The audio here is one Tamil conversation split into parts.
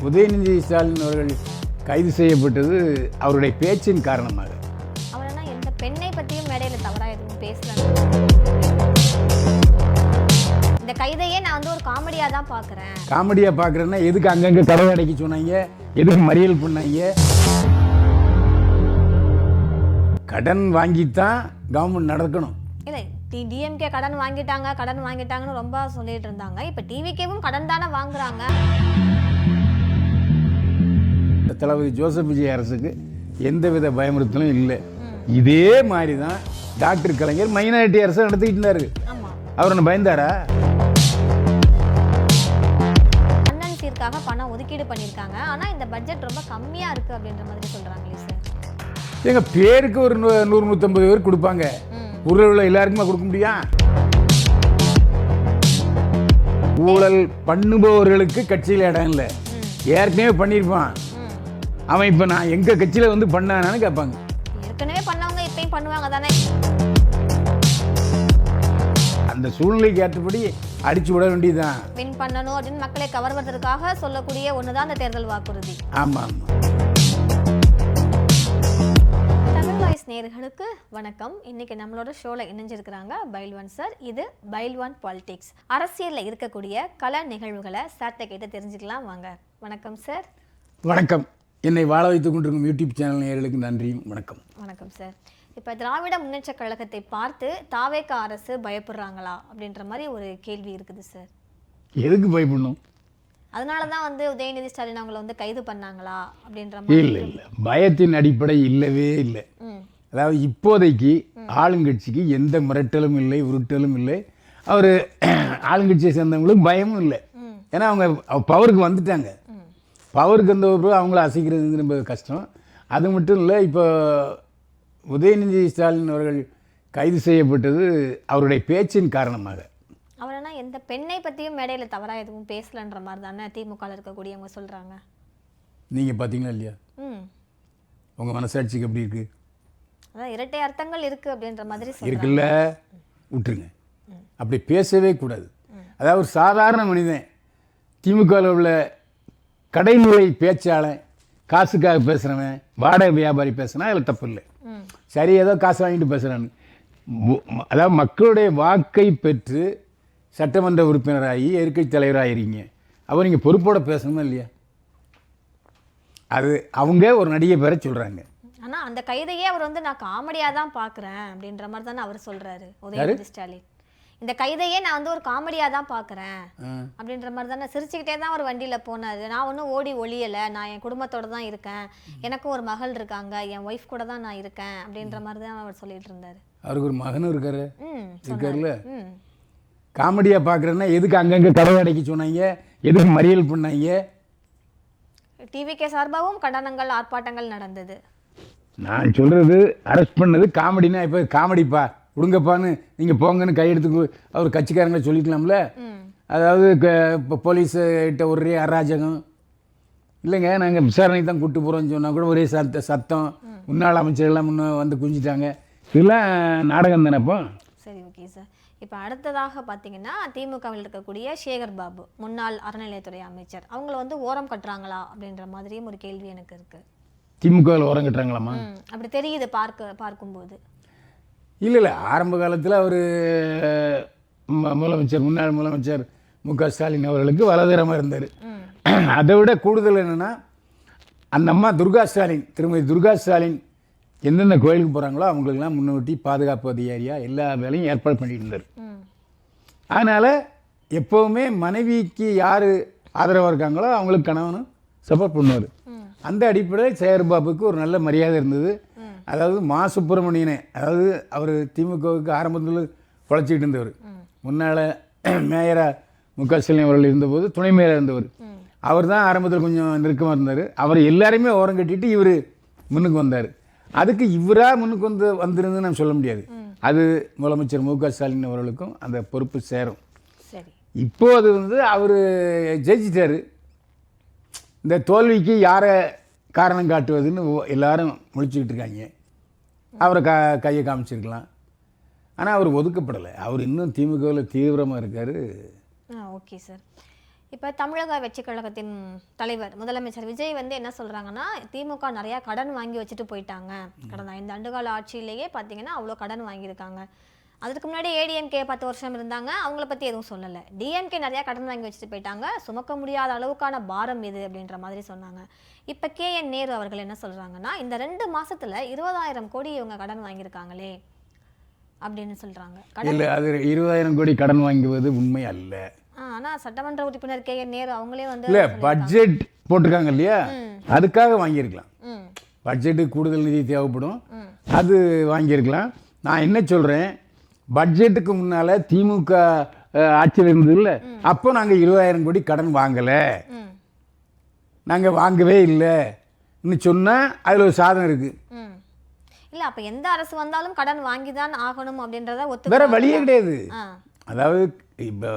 உதயநிதி ஸ்டாலின் அவர்கள் கைது செய்யப்பட்டது அவருடைய பேச்சின் காரணமாக. அவர் என்ன எந்த பெண்ணை பற்றியும் மேடையில் தவறாக எதுவும் பேசல. இந்த கைதையே நான் வந்து ஒரு காமெடியாக தான் பார்க்குறேன். காமெடியாக பார்க்குறேன்னா எதுக்கு அங்கங்கே கடவை அடைக்க சொன்னாங்க, எதுக்கு மறியல் பண்ணாங்க? கடன் வாங்கித்தான் கவர்மெண்ட் நடக்கணும். இல்லை, டிஎம்கே கடன் வாங்கிட்டாங்கன்னு ரொம்ப சொல்லிட்டு இருந்தாங்க. இப்போ டிவிகேவும் கடன் தானே வாங்குறாங்க. தளபதி ஜோசப் விஜய் அரசுக்கு எந்தவித பயமுறுத்தலும் இல்லை. இதே மாதிரி தான் டாக்டர் கலைஞர் மைனாரிட்டி அரசை நடத்திக்கிட்டு இருந்தாரு. அவர் என்ன பயந்தாரா? அண்ணன் சீர்காக பணம் ஒதுக்கீடு பண்ணியிருக்காங்க. ஆனால் இந்த பட்ஜெட் ரொம்ப கம்மியாக இருக்குது அப்படின்ற மாதிரி சொல்கிறாங்களே சார். எங்கள் பேருக்கு ஒரு 100-150 பேர் கொடுப்பாங்க. ஊரில் உள்ள எல்லாருக்குமா கொடுக்க முடியும்? ஊழல் பண்ணுபவர்களுக்கு கட்சியில் இடம் இல்லை. ஏற்கனவே பண்ணியிருப்பான் அவன். இப்போ நான் எங்கள் கட்சியில் வந்து பண்ணானான்னு கேட்பாங்க. ஏற்கனவே பண்ணவங்க இப்பயும் பண்ணுவாங்க தானே. அந்த சூழ்நிலைக்கு ஏற்றபடி அடிச்சு விட வேண்டியதுதான். வின் பண்ணணும் அப்படின்னு மக்களை கவர்வதற்காக சொல்லக்கூடிய ஒன்று தான் அந்த தேர்தல் வாக்குறுதி. ஆமாம். தமிழ் வாய்ஸ் நேயர்களுக்கு வணக்கம். இன்னைக்கு நம்மளோட ஷோவில் இணைஞ்சிருக்கிறாங்க பைல்வான் சார். இது பைல்வான் பாலிடிக்ஸ். அரசியலில் இருக்கக்கூடிய கல நிகழ்வுகளை சார்ட்ட கேட்டு தெரிஞ்சுக்கலாம் வாங்க. வணக்கம் சார். வணக்கம். என்னை வாழ வைத்துக் கொண்டிருக்கும் யூடியூப் சேனல் நேயர்களுக்கு நன்றியும் வணக்கம். வணக்கம் சார். இப்போ திராவிட முன்னேற்ற கழகத்தை பார்த்து தாவேக அரசு பயப்படுறாங்களா அப்படின்ற மாதிரி ஒரு கேள்வி இருக்குது சார். எதுக்கு பயப்படணும்? அதனால தான் வந்து உதயநிதி ஸ்டாலின் அவங்களை வந்து கைது பண்ணாங்களா அப்படின்ற மாதிரி. இல்லை இல்லை, பயத்தின் அடிப்படை இல்லவே இல்லை. அதாவது இப்போதைக்கு ஆளுங்கட்சிக்கு எந்த மிரட்டலும் இல்லை, உருட்டலும் இல்லை. அவர் ஆளுங்கட்சியை சேர்ந்தவங்களுக்கு பயமும் இல்லை. ஏன்னா அவங்க பவருக்கு வந்துட்டாங்க. பவருக்கு வந்த ஒரு அவங்கள அசைக்கிறது ரொம்ப கஷ்டம். அது மட்டும் இல்லை, இப்போ உதயநிதி ஸ்டாலின் அவர்கள் கைது செய்யப்பட்டது அவருடைய பேச்சின் காரணமாக. அவர் என்ன எந்த பெண்ணை பற்றியும் மேடையில் தவறாக எதுவும் பேசலன்ற மாதிரி தானே திமுக இருக்கக்கூடியவங்க சொல்கிறாங்க. நீங்கள் பார்த்தீங்களா இல்லையா? உங்கள் மனசாட்சிக்கு எப்படி இருக்குது? அதான் இரட்டை அர்த்தங்கள் இருக்குது அப்படின்ற மாதிரி இருக்குல்ல. விட்டுருங்க, அப்படி பேசவே கூடாது. அதாவது ஒரு சாதாரண மனிதன் திமுகவில் உள்ள கடைநிலை பேச்சாளன், காசுக்காக பேசுகிறவன், வாடகை வியாபாரி பேசுனா அதில் தப்பு இல்லை. சரி, ஏதோ காசு வாங்கிட்டு பேசுகிறான்னு. அதாவது மக்களுடைய வாக்கை பெற்று சட்டமன்ற உறுப்பினராகி எதிர்க்கட்சி தலைவராகிறீங்க. அப்போ நீங்கள் பொறுப்போட பேசணுமா இல்லையா? அது அவங்க ஒரு நடிகை பேரை சொல்கிறாங்க. ஆனால் அந்த கைதையே அவர் வந்து நான் காமெடியாக தான் பார்க்குறேன் அப்படின்ற மாதிரி தானே அவர் சொல்கிறாரு உதயநிதி ஸ்டாலின். இந்த கைதையே நான் வந்து ஒரு காமெடியாக தான் பார்க்குறேன் அப்படின்ற மாதிரி தானே. சிரிச்சுக்கிட்டே தான் ஒரு வண்டியில் போனார். நான் ஒன்றும் ஓடி ஒளியலை, நான் என் குடும்பத்தோடு தான் இருக்கேன், எனக்கும் ஒரு மகள் இருக்காங்க, என் ஒய்ஃப் கூட தான் நான் இருக்கேன் அப்படின்ற மாதிரி தான் அவர் சொல்லிட்டு இருந்தார். அவருக்கு ஒரு மகனும் இருக்காரு. இருக்காருல்ல. காமெடியாக பார்க்குறேன்னா எதுக்கு அங்கங்கே கடவை அடைக்க சொன்னாங்க, எதுக்கு மறியல் பண்ணாங்க? டிவிகே சார்பாகவும் கண்டனங்கள் ஆர்ப்பாட்டங்கள் நடந்தது. நான் சொல்கிறது அரெஸ்ட் பண்ணது காமெடினா இப்போ காமெடிப்பா விடுங்கப்பான்னு நீங்கள் போங்கன்னு கையெடுத்து அவர் கட்சிக்காரங்களை சொல்லிக்கலாம்ல. அதாவது இப்போ போலீஸ்கிட்ட ஒரே அராஜகம் இல்லைங்க, நாங்கள் விசாரணைக்கு தான் கூப்பிட்டு போகிறோம்னு சொன்னால் கூட ஒரே சத்தம், முன்னாள் அமைச்சர்கள்லாம் முன்னே வந்து குஞ்சிட்டாங்க. இதெல்லாம் நாடகம் தானேப்போ. சரி, ஓகே சார். இப்போ அடுத்ததாக பார்த்தீங்கன்னா திமுகவில் இருக்கக்கூடிய சேகர் பாபு, முன்னாள் அறநிலையத்துறை அமைச்சர், அவங்கள வந்து ஓரம் கட்டுறாங்களா அப்படின்ற மாதிரியும் ஒரு கேள்வி எனக்கு இருக்குது. திமுகவில் ஓரம் கட்டுறாங்களாமா? அப்படி தெரியுது பார்க்கும்போது. இல்லை இல்லை, ஆரம்ப காலத்தில் அவர் முதலமைச்சர், முன்னாள் முதலமைச்சர் மு.க. ஸ்டாலின் அவர்களுக்கு வலதுகரமாக இருந்தார். அதை விட கூடுதல் என்னென்னா, அந்த அம்மா துர்கா ஸ்டாலின், திருமதி துர்கா ஸ்டாலின் எந்தெந்த கோயிலுக்கு போகிறாங்களோ அவங்களுக்கெல்லாம் முன்னோட்டி பாதுகாப்பு அதிகாரியாக எல்லா வேலையும் ஏற்பாடு பண்ணிட்டு இருந்தார். அதனால் எப்போவுமே மனைவிக்கு யார் ஆதரவாக இருக்காங்களோ அவங்களுக்கு கணவனும் சப்போர்ட் பண்ணுவார். அந்த அடிப்படையில் சேகர்பாபுக்கு ஒரு நல்ல மரியாதை இருந்தது. அதாவது மா சுப்பிரமணியனே, அதாவது அவர் திமுகவுக்கு ஆரம்பத்தில் குழைச்சிக்கிட்டு இருந்தவர். முன்னால் மேயராக மு.க. ஸ்டாலின் அவர்கள் இருந்தபோது துணை மேயராக இருந்தவர். அவர் தான் ஆரம்பத்தில் கொஞ்சம் நெருக்கமாக இருந்தார். அவர் எல்லாருமே ஓரம் கட்டிட்டு இவர் முன்னுக்கு வந்தார். அதுக்கு இவராக முன்னுக்கு வந்திருந்து நம்ம சொல்ல முடியாது. அது முதலமைச்சர் மு.க. ஸ்டாலின் அவர்களுக்கும் அந்த பொறுப்பு சேரும். இப்போ அது வந்து அவர் ஜெயிச்சிட்டார். இந்த தோல்விக்கு யாரை காரணம் காட்டுவதுன்னு எல்லாரும் முழிச்சுக்கிட்டு இருக்காங்க. அவரை கையை காமிச்சிருக்கலாம். ஆனால் அவர் ஒதுக்கப்படலை. அவர் இன்னும் திமுகவில் தீவிரமாக இருக்கார். Okay sir. இப்போ தமிழக வெற்றிக் கழகத்தின் தலைவர் முதலமைச்சர் விஜய் வந்து என்ன சொல்றாங்கன்னா, திமுக நிறைய கடன் வாங்கி வச்சுட்டு போயிட்டாங்க. கடந்த 5 ஆண்டுகால ஆட்சியிலேயே பார்த்தீங்கன்னா அவ்வளோ கடன் வாங்கியிருக்காங்க. அதுக்கு முன்னாடி ஏடிஎம்கே 10 வருஷம் இருந்தாங்க. அவங்கள பத்தி எதுவும் சொல்லல. டிஎம்கே நிறைய கடன் வாங்கி வச்சுட்டு போயிட்டாங்க. சுமக்க முடியாத அளவுக்கான பாரம் இது அப்படின்ற மாதிரி சொன்னாங்க. இப்ப கேஎன் நேரு அவர்கள் என்ன சொல்றாங்கன்னா, இந்த 2 மாசத்துல 20,000 கோடி இவங்க கடன் வாங்கியிருக்காங்களே அப்படின்னு சொல்றாங்க. இல்லை, அது 20,000 கோடி கடன் வாங்குவது உண்மை அல்ல. ஆனா சட்டமன்ற உறுப்பினர் கேஎன் நேரு அவங்களே வந்து இல்லை, பட்ஜெட் போட்டிருக்காங்க இல்லையா, அதுக்காக வாங்கியிருக்கலாம். ம், பட்ஜெட்டுக்கு கூடுதல் நிதி தேவைப்படும், அது வாங்கியிருக்கலாம். நான் என்ன சொல்கிறேன், பட்ஜெட்டுக்கு முன்னால் திமுக ஆட்சியில் இருந்தது இல்லை, அப்போ நாங்கள் 20,000 கோடி கடன் வாங்கலை, ம், நாங்கள் வாங்கவே இல்லைன்னு சொன்னால் அதில் ஒரு சாதனை இருக்குது. ம். இல்ல அப்ப எந்த அரசு வந்தாலும் கடன் வாங்கிதான் ஆகணும் அப்படின்றத வேற வழியே கிடையாது. ஆ. அதாவது இப்போ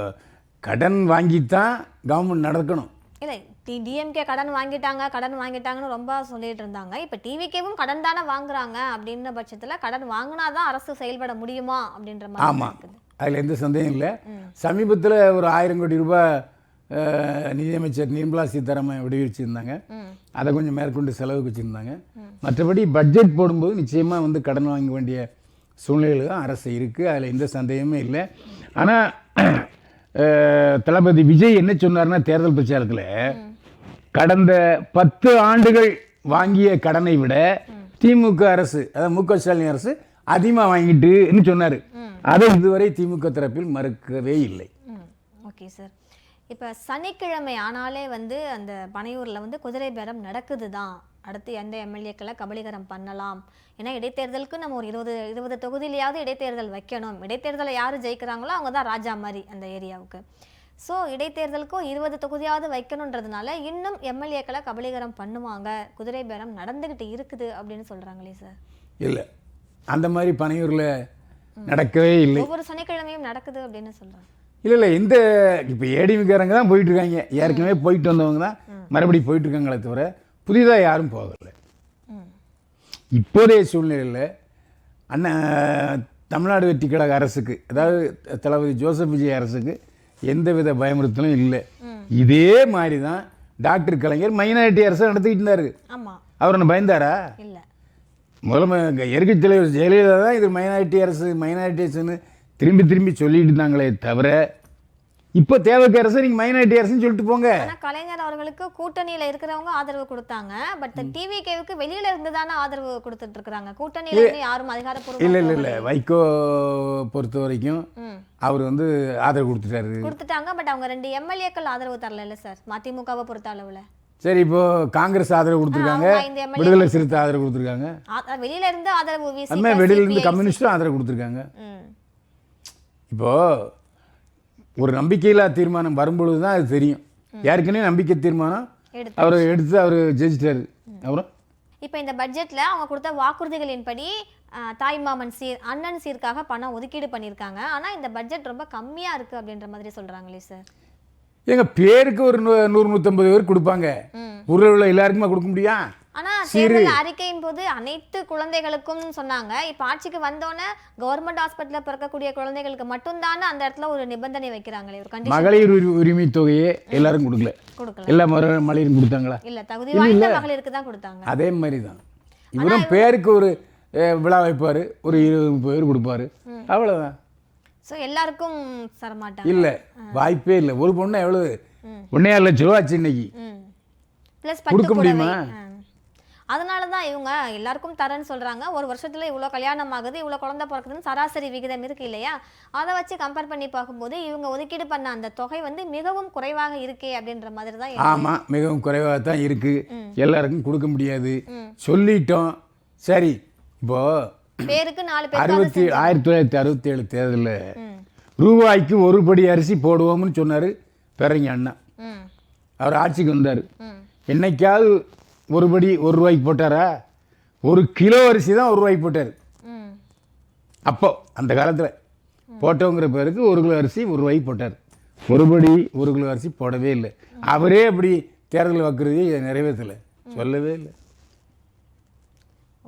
கடன் வாங்கித்தான் கவர்மெண்ட் நடக்கணும். இல்லை டிஎம்கே கடன் வாங்கிட்டாங்கன்னு ரொம்ப சொல்லிட்டு இருந்தாங்க. இப்போ டிவிகேவும் கடன் தானே வாங்குறாங்க அப்படின்ற பட்சத்தில் கடன் வாங்கினாதான் அரசு செயல்பட முடியுமா அப்படின்ற மாதிரி ஆமாம், இருக்குது. அதில் எந்த சந்தேகம் இல்லை. சமீபத்தில் ஒரு 1000 கோடி ரூபாய் நிதியமைச்சர் நிர்மலா சீதாராமன் விடுவிச்சிருந்தாங்க. அதை கொஞ்சம் மேற்கொண்டு செலவுக்கு வச்சுருந்தாங்க. மற்றபடி பட்ஜெட் போடும்போது நிச்சயமாக வந்து கடன் வாங்க வேண்டிய சூழ்நிலையில் தான் அரசு இருக்குது, அதில் எந்த சந்தேகமே இல்லை. ஆனால் தளபதி விஜய் என்ன சொன்னார்னா, தேர்தல் பிரச்சாரத்தில் கடந்த 10 ஆண்டுகள் வாங்கிய கடனை விட திமுக அரசு, அதாவது மு க ஸ்டாலின் அரசு அதிகமாக வாங்கிட்டுன்னு சொன்னார். அதை இதுவரை திமுக தரப்பில் மறுக்கவே இல்லை. Okay sir. இப்போ சனிக்கிழமை ஆனாலே வந்து அந்த பனையூரில் வந்து குதிரை பேரம் நடக்குது தான். அடுத்து எந்த எம்எல்ஏக்களை கபலீகரம் பண்ணலாம், ஏன்னா இடைத்தேர்தலுக்கு நம்ம ஒரு 20 தொகுதியிலையாவது இடைத்தேர்தல் வைக்கணும். இடைத்தேர்தலை யார் ஜெயிக்கிறாங்களோ அவங்க தான் ராஜா மாதிரி அந்த ஏரியாவுக்கு. ஸோ இடைத்தேர்தலுக்கும் 20 தொகுதியாவது வைக்கணுன்றதுனால இன்னும் எம்எல்ஏக்களை கபலீகரம் பண்ணுவாங்க, குதிரை பேரம் நடந்துக்கிட்டு இருக்குது அப்படின்னு சொல்கிறாங்களே சார். இல்லை, அந்த மாதிரி பனையூரில் நடக்கவே இல்லை. ஒவ்வொரு சனிக்கிழமையும் நடக்குது அப்படின்னு சொல்கிறாங்க. இல்லை, இந்த இப்போ ஏடிஎம்காரங்க தான் போயிட்டுருக்காங்க. ஏற்கனவே போயிட்டு வந்தவங்க தான் மறுபடியும் போயிட்டுருக்காங்களே தவிர புதிதாக யாரும் போகலை. இப்போதைய சூழ்நிலையில் தமிழ்நாடு வெற்றி கழக அரசுக்கு, அதாவது தளபதி ஜோசப் விஜய் அரசுக்கு எந்தவித பயமுறுத்தலும் இல்லை. இதே மாதிரி தான் டாக்டர் கலைஞர் மைனாரிட்டி அரசை நடத்திக்கிட்டு இருந்தார். ஆமாம், அவர் என்ன பயந்தாரா? இல்லை. முதல்ல எதிர்க்கட்சி தலைவர் ஜெயலலிதா தான் இது மைனாரிட்டி அரசுன்னு திரும்பி சொல்லிட்டு இருந்தாங்களே தவிர, இப்போ தேவைக்கு அரசு நீங்கள் மைனாரிட்டி அரசுன்னு சொல்லிட்டு போங்க. ஆனால் கலைஞர் அவர்களுக்கு கூட்டணியில் இருக்கிறவங்க ஆதரவு கொடுத்தாங்க. பட் டிவிகேவுக்கு வெளியில இருந்து தானே ஆதரவு கொடுத்துட்டு இருக்கிறாங்க. கூட்டணியில இருந்து யாரும் அதிகாரப்பூர்வம் இல்லை, வைகோ பொறுத்த வரைக்கும் அவர் வந்து ஆதரவு கொடுத்துட்டாங்க. பட் அவங்க 2 எம்எல்ஏக்கள் ஆதரவு தரல இல்லை சார், மதிமுகவை பொறுத்த அளவில். சரி, இப்போ காங்கிரஸ் ஆதரவு கொடுத்துருக்காங்க, விடுதலை சிறுத்தை ஆதரவு கொடுத்துருக்காங்க, வெளியில இருந்து ஆதரவு வெளியில இருந்து கம்யூனிஸ்டும் ஆதரவு கொடுத்துருக்காங்க. இப்போ ஒரு நம்பிக்கையில்லா தீர்மானம் வரும்பொழுது தான் அது தெரியும். ஏற்கனவே நம்பிக்கை தீர்மானம் அவர் எடுத்து அவர் ஜெயிச்சிட்டாரு. அப்புறம் இப்போ இந்த பட்ஜெட்ல அவங்க கொடுத்த வாக்குறுதிகளின்படி தாய்மாமன் சீர், அண்ணன் சீருக்காக பணம் ஒதுக்கீடு பண்ணியிருக்காங்க. ஆனால் இந்த பட்ஜெட் ரொம்ப கம்மியாக இருக்குது அப்படின்ற மாதிரி சொல்கிறாங்களே சார். எங்கள் பேருக்கு ஒரு 100-150 பேர் கொடுப்பாங்க, ஊரில் உள்ள எல்லாருக்குமா கொடுக்க முடியும்? ஆனால் தேர்தல் அறிக்கையின் போது அனைத்து குழந்தைகளுக்கும் சொன்னாங்க. இப்போ ஆட்சிக்கு வந்தோன்னே கவர்மெண்ட் ஹாஸ்பிட்டலில் பிறக்கக்கூடிய குழந்தைகளுக்கு மட்டும்தானே அந்த இடத்துல ஒரு நிபந்தனை வைக்கிறாங்களே, ஒரு கண்டிஷன். மகளிர் உரிமை தொகையை எல்லாரும் கொடுக்கல, எல்லா மகளிரும் கொடுத்தாங்களா? இல்லை, தகுதி வாய்ந்த மகளிருக்கு தான் கொடுத்தாங்க. அதே மாதிரி தான் இவரும் பேருக்கு ஒரு விழா வைப்பார், ஒரு 20-30 பேர் கொடுப்பாரு, அவ்வளோதான். ஸோ எல்லாருக்கும் தரமாட்டாங்க. இல்லை, வாய்ப்பே இல்லை. ஒரு பொண்ணு எவ்வளவு 1.5 லட்சம் ரூபா ஆச்சு இன்னைக்கு, ப்ளஸ் கொடுக்க முடியுமா? அதனால தான் இவங்க எல்லாருக்கும் தரேன்னு சொல்கிறாங்க. ஒரு வருஷத்தில் இவ்வளோ கல்யாணம் ஆகுது, இவ்வளோ குழந்தை பிறக்குதுன்னு சராசரி விகிதம் இருக்குது இல்லையா, அதை வச்சு கம்பேர் பண்ணி பார்க்கும்போது இவங்க ஒதுக்கீடு பண்ண அந்த தொகை வந்து மிகவும் குறைவாக இருக்கே அப்படின்ற மாதிரி தான். ஆமாம், மிகவும் குறைவாக தான் இருக்குது. எல்லாருக்கும் கொடுக்க முடியாது சொல்லிட்டோம். சரி, இப்போது பேருக்கு 4 பேர் 1967 தேர்தலில் ரூபாய்க்கு ஒரு படி அரிசி போடுவோம்னு சொன்னார் பெரியங்க அண்ணா. அவர் ஆட்சிக்கு வந்தார். என்னைக்காவது ஒரு படி 1 ரூபாய்க்கு போட்டாரா? 1 கிலோ அரிசி தான் 1 ரூபாய்க்கு போட்டார். அப்போ அந்த காலத்தில் போட்டோங்கிற பேருக்கு 1 கிலோ அரிசி 1 ரூபாய்க்கு போட்டார். ஒரு படி 1 கிலோ அரிசி போடவே இல்லை. அவரே அப்படி தேர்தல் வாக்குறுதியை நிறைவேற்றலை, சொல்லவே இல்லை.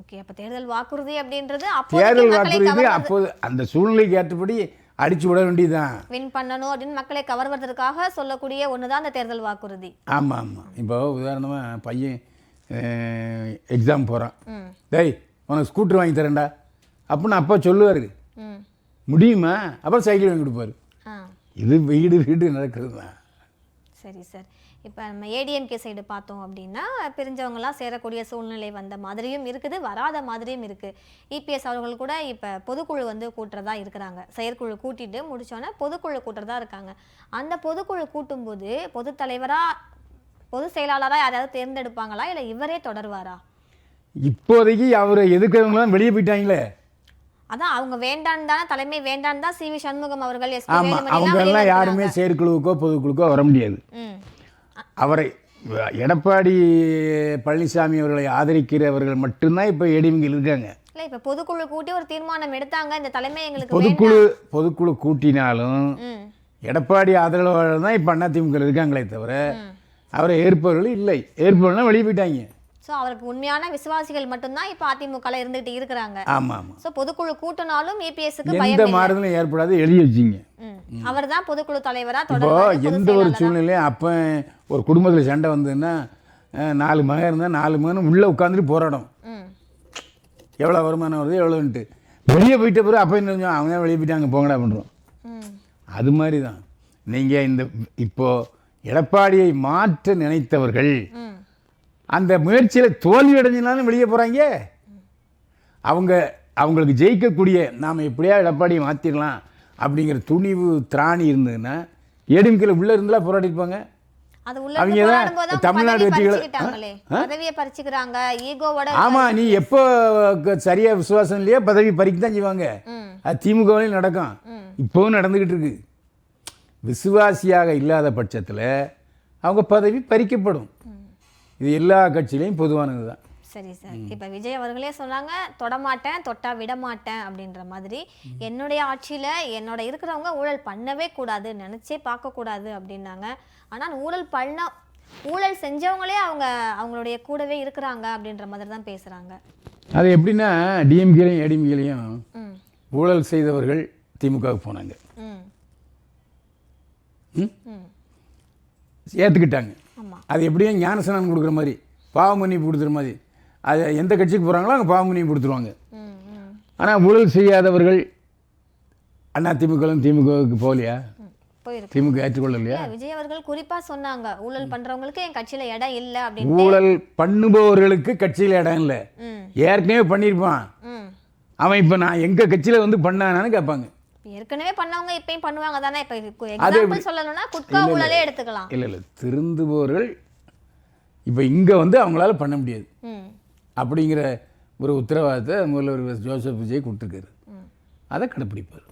ஓகே, அப்போ தேர்தல் வாக்குறுதி அப்படின்றது தேர்தல் வாக்குறுதி அப்போது அந்த சூழ்நிலைக்கு ஏற்றபடி அடிச்சு விட வேண்டியதுதான். வின் பண்ணணும் அப்படின்னு மக்களை கவர்வதற்காக சொல்லக்கூடிய ஒன்று தான் அந்த தேர்தல் வாக்குறுதி. ஆமாம் ஆமாம். இப்போ உதாரணமாக பையன் எக்ஸாம் போகிறான், டேய் உனக்கு ஸ்கூட்டர் வாங்கி தரேன்டா அப்படின்னு அப்பா சொல்லுவார். முடியுமா? அப்புறம் சைக்கிள் வாங்கி கொடுப்பாரு. இது வீடு வீடு நடக்கிறது தான். சரி சார், இப்போ நம்ம ஏடிஎம்கே சைடு பார்த்தோம் அப்படின்னா பிரிஞ்சவங்களாம் சேரக்கூடிய சூழ்நிலை வந்த மாதிரியும் இருக்குது, வராத மாதிரியும் இருக்குது. இபிஎஸ் அவர்கள் கூட இப்போ பொதுக்குழு வந்து கூட்டுறதா இருக்கிறாங்க. செயற்குழு கூட்டிட்டு முடிச்சோன்னே பொதுக்குழு கூட்டுறதா இருக்காங்க. அந்த பொதுக்குழு கூட்டும்போது பொது தலைவராக பொது செயலாளராக யாராவது தேர்ந்தெடுப்பாங்களா, இல்லை இவரே தொடருவாரா? இப்போதைக்கு அவர் எதுக்கிறவங்களாம் வெளியே போயிட்டாங்களே. அதான் அவங்க வேண்டான்னு தானே, தலைமை வேண்டான்னு தான் சிவி சண்முகம் அவர்கள் ஆமாம், அவங்கெல்லாம் யாருமே செயற்குழுவுக்கோ பொதுக்குழுக்கோ வர முடியாது. அவரை எடப்பாடி பழனிசாமி அவர்களை ஆதரிக்கிறவர்கள் மட்டும்தான் இப்போ ஏடிஎம்கேல இருக்காங்க. இல்லை, இப்போ பொதுக்குழு கூட்டி ஒரு தீர்மானம் எடுத்தாங்க, இந்த தலைமை எங்களுக்கு பொதுக்குழு கூட்டினாலும் எடப்பாடி ஆதரவாளர் தான் இப்போ அதிமுக இருக்காங்களே தவிர அவரை ஏற்பவர்கள் இல்லை. ஏற்பவர்கள்லாம் வெளியே போயிட்டாங்க. ஸோ அவருக்கு உண்மையான விசுவாசிகள் மட்டும்தான் இப்போ அதிமுகவில் இருந்துகிட்டு இருக்கிறாங்க. ஆமாம் ஆமாம். ஸோ பொதுக்குழு கூட்டினாலும் ஏபிஎஸ்க்கு எந்த மாறுதலும் ஏற்படாது, எழுதி வச்சிங்க. அவர் தான் பொதுக்குழு தலைவராக இப்போ தொடர்பாக எந்த ஒரு சூழ்நிலையும் அப்போ ஒரு குடும்பத்தில் சண்டை வந்ததுன்னா 4 மகன் இருந்தால் 4 மகனும் உள்ளே உட்காந்துட்டு போராடும். எவ்வளோ வருமானம் வருது எவ்வளோன்ட்டு. வெளியே போயிட்ட பிறகு அப்போ என்ன அவங்க தான் வெளியே போயிட்டாங்க போங்கடா பண்ணுறோம். அது மாதிரி தான் நீங்கள் இந்த இப்போது எடப்பாடியை மாற்ற நினைத்தவர்கள் அந்த முயற்சியில் தோல்வி அடைஞ்சினாலும் வெளியே போகிறாங்க. அவங்களுக்கு ஜெயிக்கக்கூடிய நாம் எப்படியா எடப்பாடியை மாற்றிடலாம் அப்படிங்கிற துணிவு திராணி இருந்ததுன்னா ஏடிஎம்கேல உள்ளே இருந்தாலும் போராடிப்பாங்க. அவங்க தான் தமிழ்நாடு வெற்றிகளை பதவியை பறிச்சுக்கிறாங்க ஈகோவோட. ஆமாம், நீ எப்போ சரியாக விசுவாசம் இல்லையா பதவி பறிக்க தான் செய்வாங்க. அது திமுகவிலையும் நடக்கும், இப்போவும் நடந்துக்கிட்டு இருக்கு. விசுவாசியாக இல்லாத பட்சத்தில் அவங்க பதவி பறிக்கப்படும். இது எல்லா கட்சியிலையும் பொதுவானது தான். சரி சார், இப்போ விஜய் அவர்களே சொன்னாங்க, தொடமாட்டேன் தொட்டா விட மாட்டேன் அப்படின்ற மாதிரி. என்னுடைய ஆட்சியில் என்னோட இருக்கிறவங்க ஊழல் பண்ணவே கூடாது, நினச்சே பார்க்கக்கூடாது அப்படின்னாங்க. ஆனால் ஊழல் செஞ்சவங்களே அவங்களுடைய கூடவே இருக்கிறாங்க அப்படின்ற மாதிரி தான் பேசுகிறாங்க. அது எப்படின்னா டிஎம்கேலையும் ஏடிஎம்கேலையும் ஊழல் செய்தவர்கள் திமுகவுக்கு போனாங்க, ஏற்றுக்கிட்டாங்க. அது எப்படியும் ஞானசனம் கொடுக்குற மாதிரி, பாவமன்னிப்பு கொடுக்குற மாதிரி. அது எந்த கட்சிக்கு போகிறாங்களோ அங்கே பாவமன்னிப்பு கொடுத்துருவாங்க. ஆனால் ஊழல் செய்யாதவர்கள் திமுகவுக்கு போகலையா? திமுக ஏற்றுக்கொள்ளலையா? விஜய் அவர்கள் குறிப்பா சொன்னாங்க, ஊழல் பண்றவங்களுக்கு என் கட்சியில இடம் இல்ல அப்படின்னு. ஊழல் பண்ணுபவர்களுக்கு கட்சியில இடம் இல்லை, ஏற்கனவே பண்ணியிருப்பான் அவன். இப்போ நான் எங்க கட்சியில வந்து பண்ணானான்னு கேட்பாங்க. ஏற்கனவே பண்ணவங்க இப்பயும் பண்ணுவாங்க தானே. இப்போ எக்ஸாம்பிள் சொல்லணும்னா குட்கா ஊழலே எடுத்துக்கலாம். இல்லை திருந்துபவர்கள் இப்போ இங்கே வந்து அவங்களால பண்ண முடியாது அப்படிங்கிற ஒரு உத்தரவாதத்தை முதல்வர் ஜோசப் விஜய் கொடுத்துருக்காரு. அதை கடைப்பிடிப்பார்.